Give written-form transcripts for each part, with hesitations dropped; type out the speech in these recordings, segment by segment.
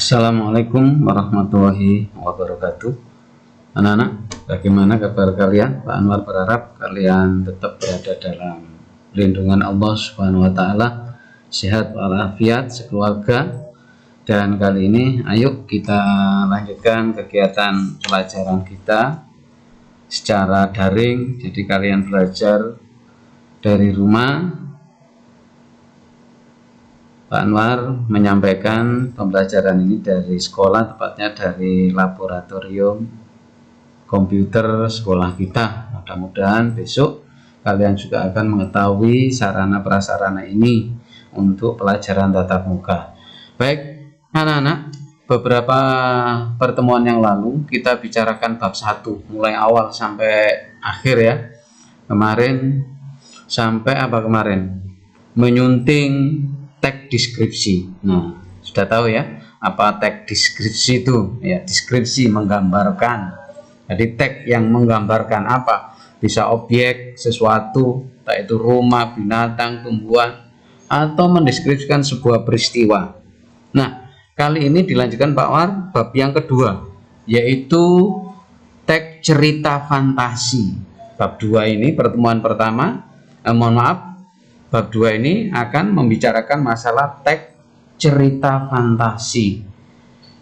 Assalamualaikum warahmatullahi wabarakatuh. Anak-anak, bagaimana kabar kalian? Pak Anwar berharap kalian tetap berada dalam lindungan Allah Subhanahu wa taala, sehat walafiat sekeluarga. Dan kali ini ayo kita lanjutkan kegiatan pelajaran kita secara daring. Jadi kalian belajar dari rumah. Pak Anwar menyampaikan pembelajaran ini dari sekolah, tepatnya dari laboratorium komputer sekolah kita. Mudah-mudahan besok kalian juga akan mengetahui sarana prasarana ini untuk pelajaran tatap muka. Baik anak-anak, beberapa pertemuan yang lalu kita bicarakan bab 1 mulai awal sampai akhir ya. Kemarin sampai apa kemarin? Menyunting tag deskripsi. Nah, sudah tahu ya apa tag deskripsi itu? Ya, deskripsi menggambarkan. Jadi tag yang menggambarkan apa? Bisa objek, sesuatu, entah itu rumah, binatang, tumbuhan, atau mendeskripsikan sebuah peristiwa. Nah, kali ini dilanjutkan Pak War, bab yang kedua, yaitu tag cerita fantasi. Bab 2 ini pertemuan pertama, bab 2 ini akan membicarakan masalah tag cerita fantasi.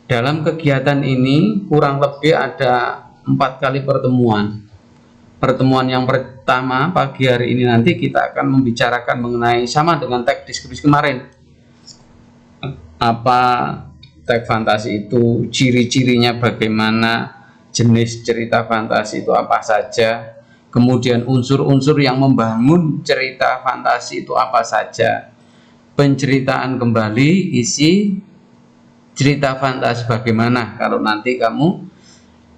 Dalam kegiatan ini kurang lebih ada 4 kali pertemuan. Pertemuan yang pertama pagi hari ini nanti kita akan membicarakan mengenai sama dengan tag deskripsi kemarin. Apa tag fantasi itu, ciri-cirinya bagaimana, jenis cerita fantasi itu apa saja, kemudian unsur-unsur yang membangun cerita fantasi itu apa saja, penceritaan kembali isi cerita fantasi bagaimana kalau nanti kamu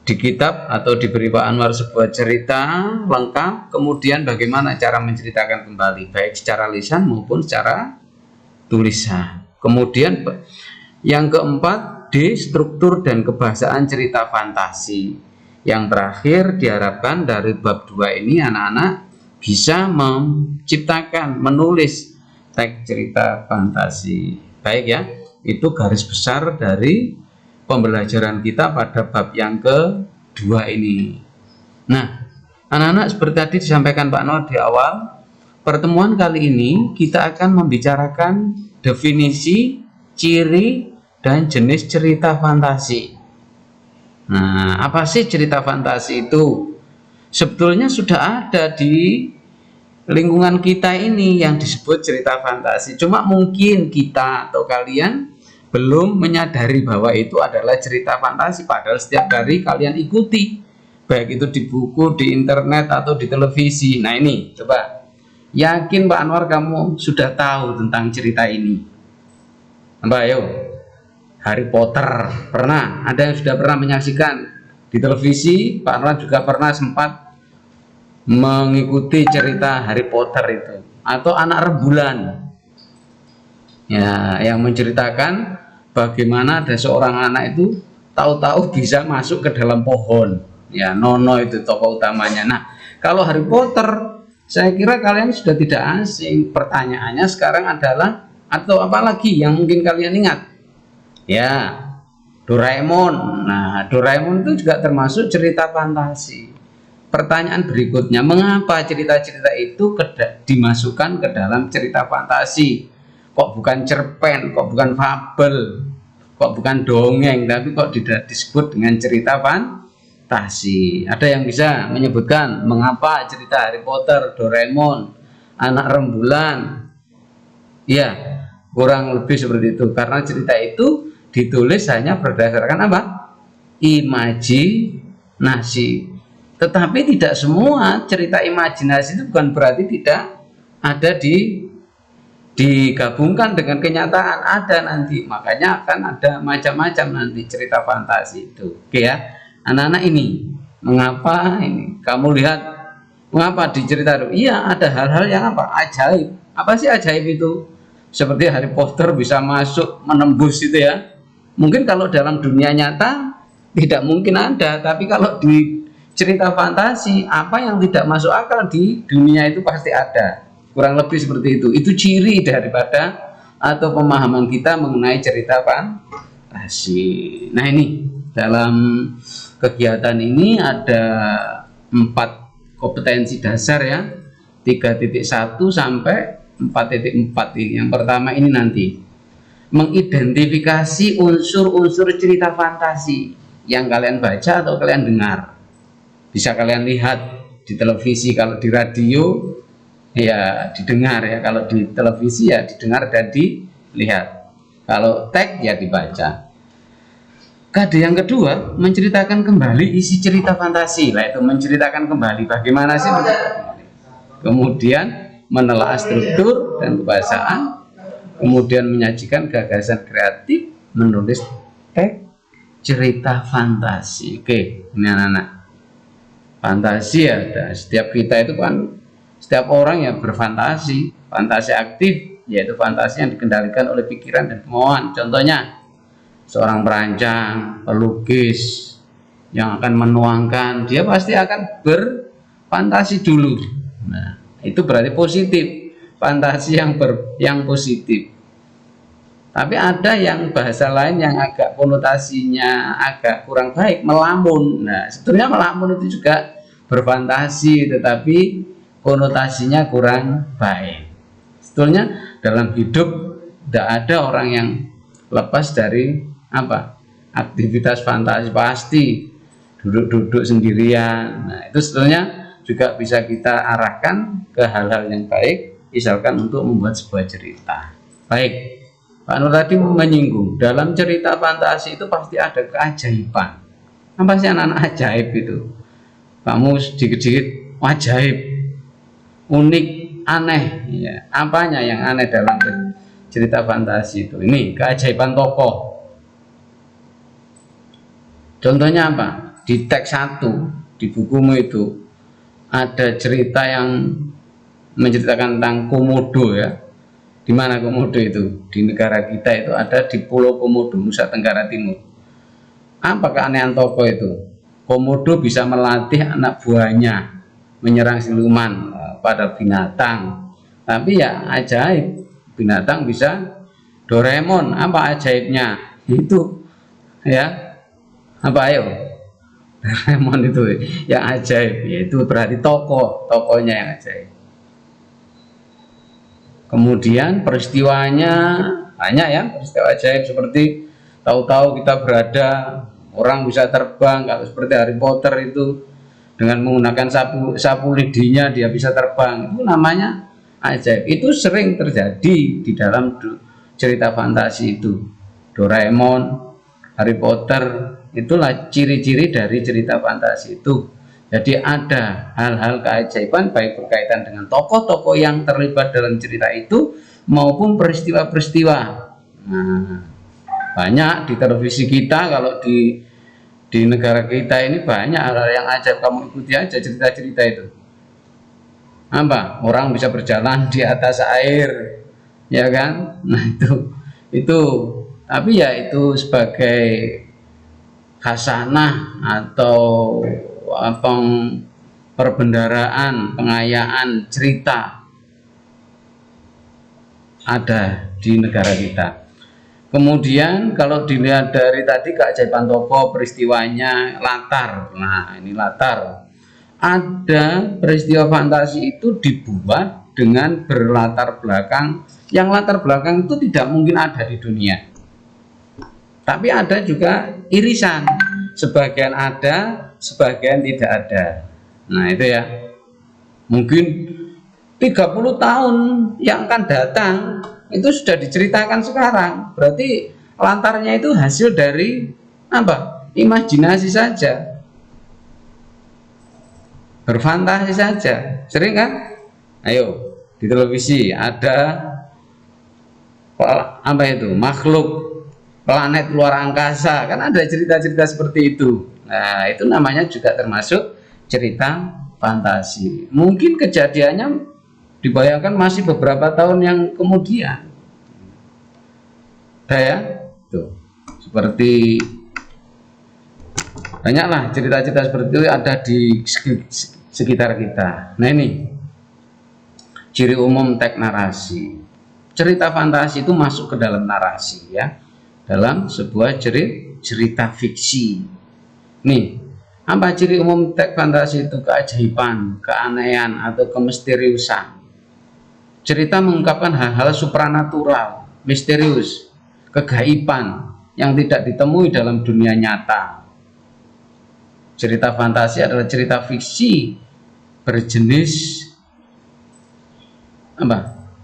di kitab atau diberi Pak Anwar sebuah cerita lengkap, kemudian bagaimana cara menceritakan kembali baik secara lisan maupun secara tulisan. Kemudian yang keempat, struktur dan kebahasaan cerita fantasi. Yang terakhir diharapkan dari bab 2 ini anak-anak bisa menciptakan, menulis tag cerita fantasi. Baik ya, itu garis besar dari pembelajaran kita pada bab yang kedua ini. Nah, anak-anak seperti tadi disampaikan Pak Nur di awal, pertemuan kali ini kita akan membicarakan definisi, ciri, dan jenis cerita fantasi. Nah, apa sih cerita fantasi itu? Sebetulnya sudah ada di lingkungan kita ini yang disebut cerita fantasi. Cuma mungkin kita atau kalian belum menyadari bahwa itu adalah cerita fantasi. Padahal setiap hari kalian ikuti, baik itu di buku, di internet, atau di televisi. Nah ini, coba yakin Pak Anwar kamu sudah tahu tentang cerita ini. Mbak, ayo. Harry Potter pernah, ada yang sudah pernah menyaksikan di televisi. Pak Anwar juga pernah sempat mengikuti cerita Harry Potter itu, atau Anak Rembulan ya, yang menceritakan bagaimana ada seorang anak itu tahu-tahu bisa masuk ke dalam pohon ya. Nono itu tokoh utamanya. Nah, kalau Harry Potter saya kira kalian sudah tidak asing. Pertanyaannya sekarang adalah, atau apalagi yang mungkin kalian ingat ya, Doraemon. Nah, Doraemon itu juga termasuk cerita fantasi. Pertanyaan berikutnya, mengapa cerita-cerita itu dimasukkan ke dalam cerita fantasi? Kok bukan cerpen, kok bukan fabel, kok bukan dongeng, tapi kok tidak disebut dengan cerita fantasi? Ada yang bisa menyebutkan mengapa cerita Harry Potter, Doraemon, Anak Rembulan? Ya, kurang lebih seperti itu. Karena cerita itu ditulis hanya berdasarkan apa? Imajinasi. Tetapi tidak semua cerita imajinasi itu bukan berarti tidak ada digabungkan dengan kenyataan. Ada nanti, makanya akan ada macam-macam nanti cerita fantasi itu. Oke ya, anak-anak ini mengapa ini? Kamu lihat mengapa di cerita itu? Iya, ada hal-hal yang apa? Ajaib. Apa sih ajaib itu? Seperti Harry Potter bisa masuk menembus itu ya. Mungkin kalau dalam dunia nyata tidak mungkin ada, tapi kalau di cerita fantasi, apa yang tidak masuk akal di dunia itu pasti ada. Kurang lebih seperti itu. Itu ciri daripada atau pemahaman kita mengenai cerita fantasi. fantasi. Nah, ini dalam kegiatan ini ada 4 kompetensi dasar ya, 3.1 sampai 4.4 ini. Yang pertama ini nanti mengidentifikasi unsur-unsur cerita fantasi yang kalian baca atau kalian dengar. Bisa kalian lihat di televisi, kalau di radio ya didengar ya, kalau di televisi ya didengar dan dilihat, kalau teks ya dibaca. Kode yang kedua, menceritakan kembali isi cerita fantasi. Nah, itu menceritakan kembali bagaimana sih menceritakan. Kemudian menelaah struktur dan kebahasaan, kemudian menyajikan gagasan kreatif, menulis teks cerita fantasi. Oke, ini anak-anak. Fantasi ada, setiap kita itu kan, setiap orang yang berfantasi. Fantasi aktif yaitu fantasi yang dikendalikan oleh pikiran dan kemauan. Contohnya seorang perancang, pelukis yang akan menuangkan, dia pasti akan berfantasi dulu. Nah, itu berarti positif, fantasi yang positif. Tapi ada yang bahasa lain yang agak konotasinya agak kurang baik, melamun. Nah, sebetulnya melamun itu juga berfantasi, tetapi konotasinya kurang baik. Sebetulnya dalam hidup tidak ada orang yang lepas dari aktivitas fantasi, pasti duduk-duduk sendirian. Nah, itu sebetulnya juga bisa kita arahkan ke hal-hal yang baik, misalkan untuk membuat sebuah cerita. Baik, Pak Nur tadi menyinggung dalam cerita fantasi itu pasti ada keajaiban. Apa sih anak-anak ajaib itu? Kamu sedikit-sedikit ajaib, unik, aneh ya. Apanya yang aneh dalam cerita fantasi itu? Ini keajaiban tokoh. Contohnya apa? Di teks 1 di bukumu itu ada cerita yang menceritakan tentang Komodo ya. Di mana Komodo itu? Di negara kita itu ada di Pulau Komodo, Nusa Tenggara Timur. Apa keanehan tokoh itu? Komodo bisa melatih anak buahnya menyerang siluman pada binatang. Tapi ya ajaib, binatang bisa. Doraemon, apa ajaibnya? Itu ya. Apa ayo? Doraemon itu yang ajaib, yaitu berarti tokohnya yang ajaib. Kemudian peristiwanya banyak ya, peristiwa ajaib seperti tahu-tahu kita berada, orang bisa terbang, kalau seperti Harry Potter itu dengan menggunakan sapu lidinya dia bisa terbang, itu namanya ajaib. Itu sering terjadi di dalam cerita fantasi itu. Doraemon, Harry Potter, itulah ciri-ciri dari cerita fantasi itu. Jadi ada hal-hal keajaiban baik berkaitan dengan tokoh-tokoh yang terlibat dalam cerita itu maupun peristiwa-peristiwa. Nah, banyak di televisi kita, kalau di negara kita ini banyak hal-hal yang ajaib, kamu ikuti aja cerita-cerita itu. Apa? Orang bisa berjalan di atas air, ya kan? Nah, itu tapi ya itu sebagai khasanah atau perbendaraan, pengayaan cerita ada di negara kita. Kemudian kalau dilihat dari tadi keajaiban tokoh, peristiwanya, latar. Nah, ini latar. Ada peristiwa fantasi itu dibuat dengan berlatar belakang, yang latar belakang itu tidak mungkin ada di dunia. Tapi ada juga irisan, sebagian ada, sebagian tidak ada. Nah, itu ya. Mungkin 30 tahun yang akan datang itu sudah diceritakan sekarang. Berarti latarnya itu hasil dari apa? Imajinasi saja. Berfantasi saja. Sering kan? Ayo, di televisi ada apa itu? Makhluk planet luar angkasa, kan ada cerita-cerita seperti itu. Nah, itu namanya juga termasuk cerita fantasi. Mungkin kejadiannya dibayangkan masih beberapa tahun yang kemudian. Ya, tuh. Seperti banyaklah cerita-cerita seperti itu ada di sekitar kita. Nah, ini ciri umum teks narasi. Cerita fantasi itu masuk ke dalam narasi ya. dalam sebuah cerita fiksi. Nih, apa ciri umum teks fantasi itu? Keajaiban, keanehan, atau kemisteriusan. Cerita mengungkapkan hal-hal supranatural, misterius, kegaiban yang tidak ditemui dalam dunia nyata. Cerita fantasi adalah cerita fiksi berjenis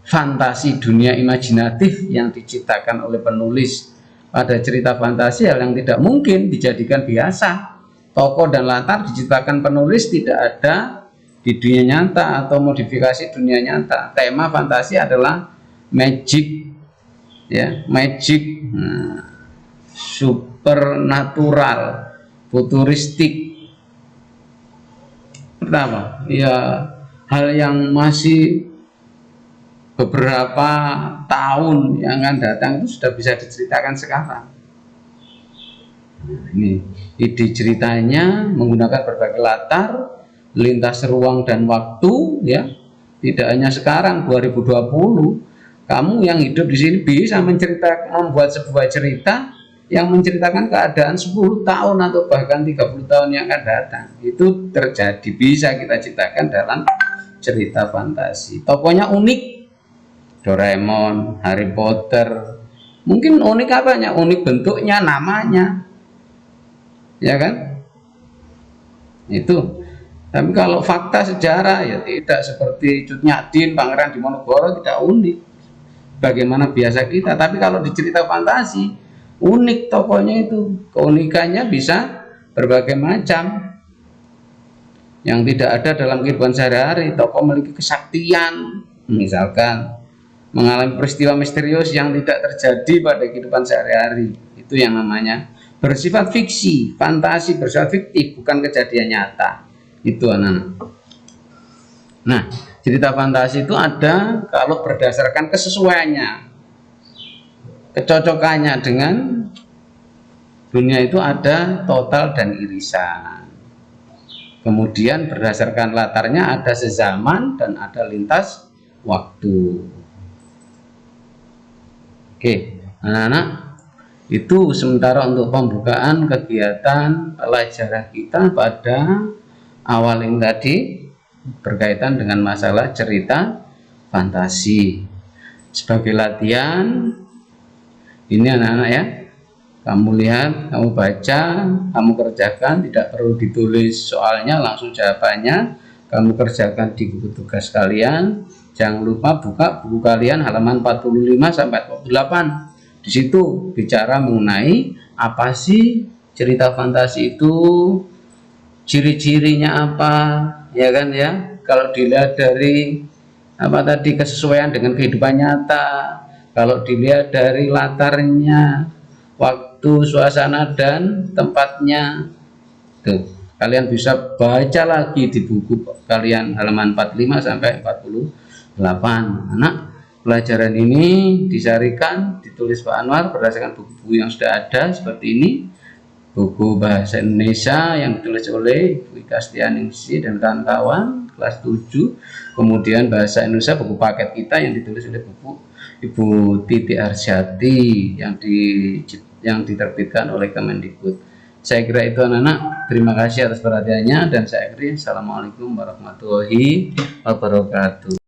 fantasi dunia imajinatif yang diciptakan oleh penulis. Pada cerita fantasi, hal yang tidak mungkin dijadikan biasa. Tokoh dan latar diciptakan penulis tidak ada di dunia nyata atau modifikasi dunia nyata. Tema fantasi adalah magic, ya, magic, supernatural, futuristik. Pertama, ya, hal yang masih beberapa tahun yang akan datang itu sudah bisa diceritakan sekarang. Nah, ini ide ceritanya menggunakan berbagai latar, lintas ruang dan waktu, ya. Tidak hanya sekarang 2020, kamu yang hidup di sini bisa membuat sebuah cerita yang menceritakan keadaan 10 tahun atau bahkan 30 tahun yang akan datang. Itu terjadi, bisa kita ciptakan dalam cerita fantasi. Tokohnya unik, Doraemon, Harry Potter. Mungkin unik apanya? Unik bentuknya, namanya, ya kan? Itu. Tapi kalau fakta sejarah ya tidak, seperti Cut Nyak, Pangeran Diponegoro, tidak unik bagaimana biasa kita. Tapi kalau di cerita fantasi unik tokohnya itu, keunikannya bisa berbagai macam yang tidak ada dalam kehidupan sehari-hari. Tokoh memiliki kesaktian, misalkan mengalami peristiwa misterius yang tidak terjadi pada kehidupan sehari-hari. Itu yang namanya bersifat fiksi. Fantasi bersifat fiktif, bukan kejadian nyata. Itu anak-anak. Nah, cerita fantasi itu ada kalau berdasarkan kesesuaiannya, kecocokannya dengan dunia itu ada total dan irisan. Kemudian berdasarkan latarnya ada sezaman dan ada lintas waktu. Oke, anak-anak, itu sementara untuk pembukaan kegiatan pelajaran kita pada awal ini tadi berkaitan dengan masalah cerita fantasi. Sebagai latihan, ini anak-anak ya, kamu lihat, kamu baca, kamu kerjakan, tidak perlu ditulis soalnya, langsung jawabannya kamu kerjakan di buku tugas kalian. Jangan lupa buka buku kalian halaman 45 sampai 48. Di situ bicara mengenai apa sih cerita fantasi itu, ciri-cirinya apa, ya kan ya. Kalau dilihat dari apa tadi, kesesuaian dengan kehidupan nyata, kalau dilihat dari latarnya, waktu, suasana dan tempatnya, tuh kalian bisa baca lagi di buku kalian halaman 45 sampai 48. Anak, pelajaran ini disarikan, ditulis Pak Anwar berdasarkan buku-buku yang sudah ada seperti ini. Buku bahasa Indonesia yang ditulis oleh Ibu Ika Stianingsi dan kawan-kawan kelas 7. Kemudian bahasa Indonesia buku paket kita yang ditulis oleh Ibu Titi Arsyati yang diterbitkan oleh Kemendikbud. Saya kira itu anak-anak. Terima kasih atas perhatiannya dan saya akhiri. Assalamualaikum warahmatullahi wabarakatuh.